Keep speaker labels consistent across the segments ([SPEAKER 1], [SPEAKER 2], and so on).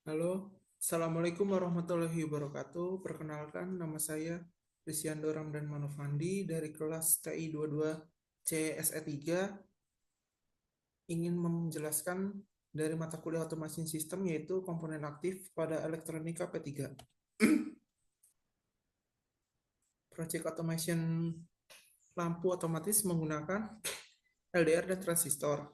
[SPEAKER 1] Halo, Assalamualaikum warahmatullahi wabarakatuh. Perkenalkan, nama saya Risiando Ramdan Manufandi dari kelas TI 22 CSE 3. Ingin menjelaskan dari mata kuliah Automation System yaitu komponen aktif pada elektronika P3. Project Automation lampu otomatis menggunakan LDR dan transistor.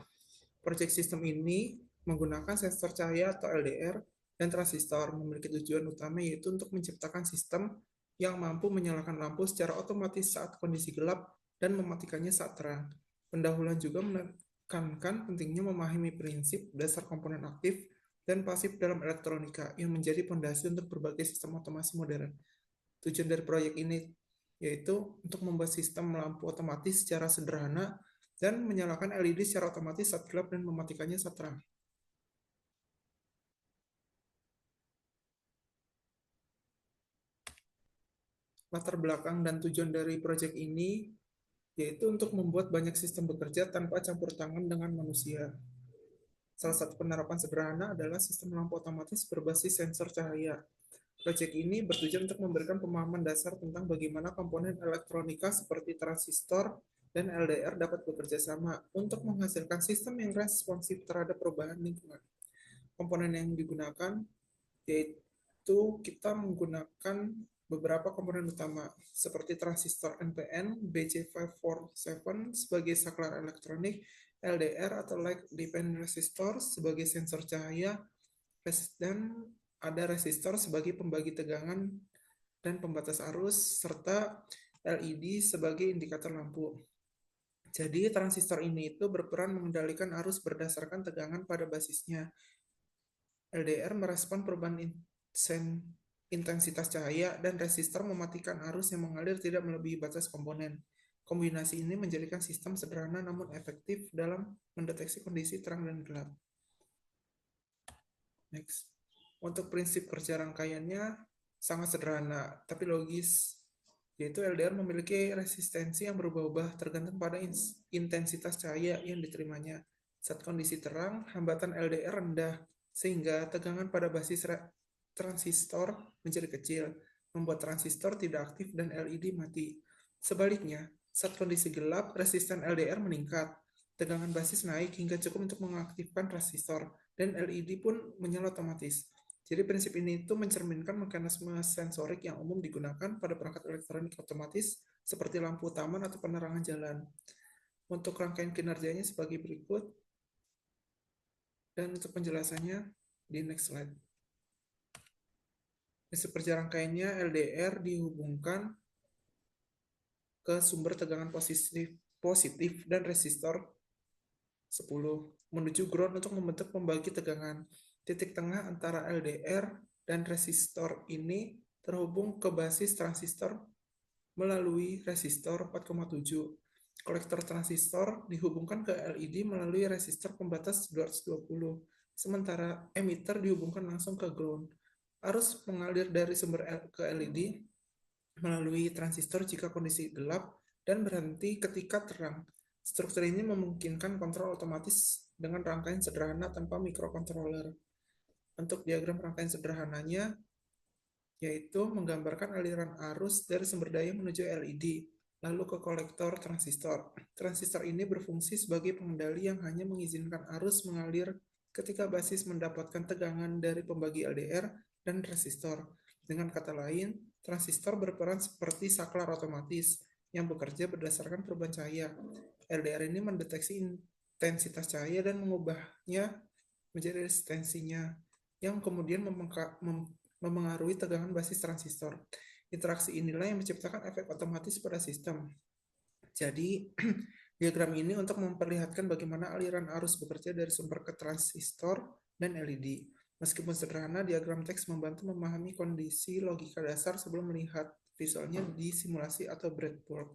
[SPEAKER 1] Project System ini menggunakan sensor cahaya atau LDR dan transistor, memiliki tujuan utama yaitu untuk menciptakan sistem yang mampu menyalakan lampu secara otomatis saat kondisi gelap dan mematikannya saat terang. Pendahuluan juga menekankan pentingnya memahami prinsip dasar komponen aktif dan pasif dalam elektronika yang menjadi fondasi untuk berbagai sistem otomasi modern. Tujuan dari proyek ini yaitu untuk membuat sistem lampu otomatis secara sederhana dan menyalakan LED secara otomatis saat gelap dan mematikannya saat terang. Latar belakang dan tujuan dari proyek ini yaitu untuk membuat banyak sistem bekerja tanpa campur tangan dengan manusia. Salah satu penerapan sederhana adalah sistem lampu otomatis berbasis sensor cahaya. Proyek ini bertujuan untuk memberikan pemahaman dasar tentang bagaimana komponen elektronika seperti transistor dan LDR dapat bekerja sama untuk menghasilkan sistem yang responsif terhadap perubahan lingkungan. Komponen yang digunakan yaitu kita menggunakan beberapa komponen utama seperti transistor NPN BC547 sebagai saklar elektronik, LDR atau light dependent resistor sebagai sensor cahaya, dan ada resistor sebagai pembagi tegangan dan pembatas arus, serta LED sebagai indikator lampu. Jadi transistor ini itu berperan mengendalikan arus berdasarkan tegangan pada basisnya. LDR merespon perubahan intensitas cahaya dan resistor mematikan arus yang mengalir tidak melebihi batas komponen. Kombinasi ini menjadikan sistem sederhana namun efektif dalam mendeteksi kondisi terang dan gelap. Next. Untuk prinsip kerja rangkaiannya sangat sederhana, tapi logis, yaitu LDR memiliki resistensi yang berubah-ubah tergantung pada intensitas cahaya yang diterimanya. Saat kondisi terang, hambatan LDR rendah, sehingga tegangan pada basis transistor menjadi kecil, membuat transistor tidak aktif dan LED mati. Sebaliknya, saat kondisi gelap, resisten LDR meningkat, tegangan basis naik hingga cukup untuk mengaktifkan transistor, dan LED pun menyala otomatis. Jadi prinsip ini itu mencerminkan mekanisme sensorik yang umum digunakan pada perangkat elektronik otomatis seperti lampu taman atau penerangan jalan. Untuk rangkaian kinerjanya sebagai berikut, dan untuk penjelasannya di next slide. Seperti rangkaiannya, LDR dihubungkan ke sumber tegangan positif dan resistor 10 menuju ground untuk membentuk pembagi tegangan. Titik tengah antara LDR dan resistor ini terhubung ke basis transistor melalui resistor 4,7. Kolektor transistor dihubungkan ke LED melalui resistor pembatas 220. Sementara emitter dihubungkan langsung ke ground. Arus mengalir dari sumber ke LED melalui transistor jika kondisi gelap dan berhenti ketika terang. Struktur ini memungkinkan kontrol otomatis dengan rangkaian sederhana tanpa mikrokontroller. Untuk diagram rangkaian sederhananya, yaitu menggambarkan aliran arus dari sumber daya menuju LED, lalu ke kolektor transistor. Transistor ini berfungsi sebagai pengendali yang hanya mengizinkan arus mengalir ketika basis mendapatkan tegangan dari pembagi LDR dan resistor. Dengan kata lain, transistor berperan seperti saklar otomatis yang bekerja berdasarkan perubahan cahaya. LDR ini mendeteksi intensitas cahaya dan mengubahnya menjadi resistensinya, yang kemudian memengaruhi tegangan basis transistor. Interaksi inilah yang menciptakan efek otomatis pada sistem. Jadi, diagram ini untuk memperlihatkan bagaimana aliran arus bekerja dari sumber ke transistor dan LED. Meskipun sederhana, diagram teks membantu memahami kondisi logika dasar sebelum melihat visualnya di simulasi atau breadboard.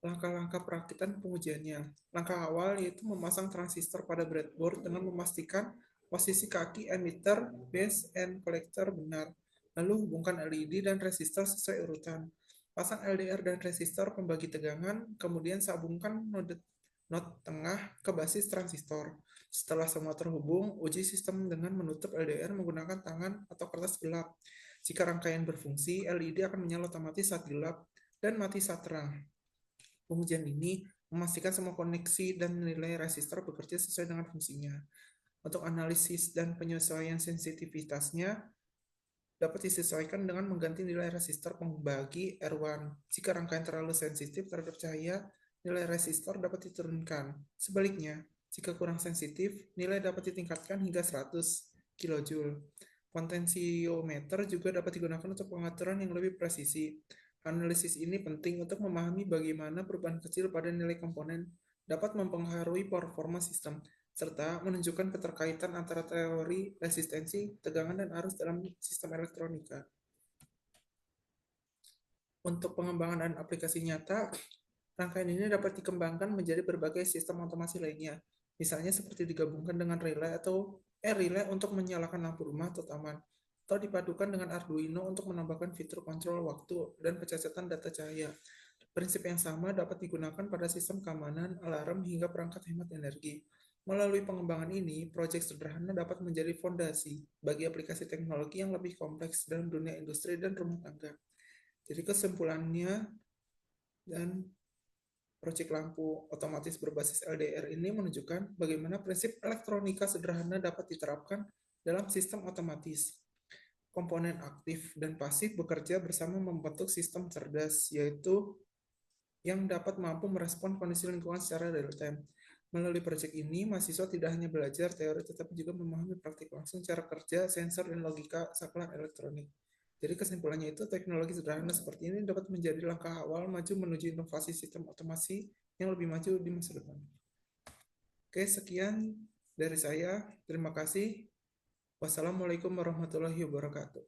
[SPEAKER 1] Langkah-langkah perakitan pengujiannya. Langkah awal yaitu memasang transistor pada breadboard dengan memastikan posisi kaki emitter, base, and collector benar. Lalu hubungkan LED dan resistor sesuai urutan. Pasang LDR dan resistor pembagi tegangan, kemudian sambungkan node tengah ke basis transistor. Setelah semua terhubung, uji sistem dengan menutup LDR menggunakan tangan atau kertas gelap. Jika rangkaian berfungsi, LED akan menyala otomatis saat gelap dan mati saat terang. Pengujian ini memastikan semua koneksi dan nilai resistor bekerja sesuai dengan fungsinya. Untuk analisis dan penyesuaian sensitivitasnya, dapat disesuaikan dengan mengganti nilai resistor pembagi R1. Jika rangkaian terlalu sensitif terhadap cahaya, nilai resistor dapat diturunkan. Sebaliknya, jika kurang sensitif, nilai dapat ditingkatkan hingga 100 kJ. Potensiometer juga dapat digunakan untuk pengaturan yang lebih presisi. Analisis ini penting untuk memahami bagaimana perubahan kecil pada nilai komponen dapat mempengaruhi performa sistem serta menunjukkan keterkaitan antara teori resistensi, tegangan, dan arus dalam sistem elektronika. Untuk pengembangan dan aplikasi nyata, rangkaian ini dapat dikembangkan menjadi berbagai sistem otomasi lainnya, misalnya seperti digabungkan dengan relay untuk menyalakan lampu rumah atau taman, atau dipadukan dengan Arduino untuk menambahkan fitur kontrol waktu dan pencacatan data cahaya. Prinsip yang sama dapat digunakan pada sistem keamanan, alarm, hingga perangkat hemat energi. Melalui pengembangan ini, proyek sederhana dapat menjadi fondasi bagi aplikasi teknologi yang lebih kompleks dalam dunia industri dan rumah tangga. Jadi kesimpulannya, dan proyek lampu otomatis berbasis LDR ini menunjukkan bagaimana prinsip elektronika sederhana dapat diterapkan dalam sistem otomatis. Komponen aktif dan pasif bekerja bersama membentuk sistem cerdas, yaitu yang dapat mampu merespon kondisi lingkungan secara real-time. Melalui proyek ini, mahasiswa tidak hanya belajar teori, tetapi juga memahami praktik langsung cara kerja, sensor, dan logika saklar elektronik. Jadi kesimpulannya itu, teknologi sederhana seperti ini dapat menjadi langkah awal maju menuju inovasi sistem otomasi yang lebih maju di masa depan. Oke, sekian dari saya. Terima kasih. Wassalamualaikum warahmatullahi wabarakatuh.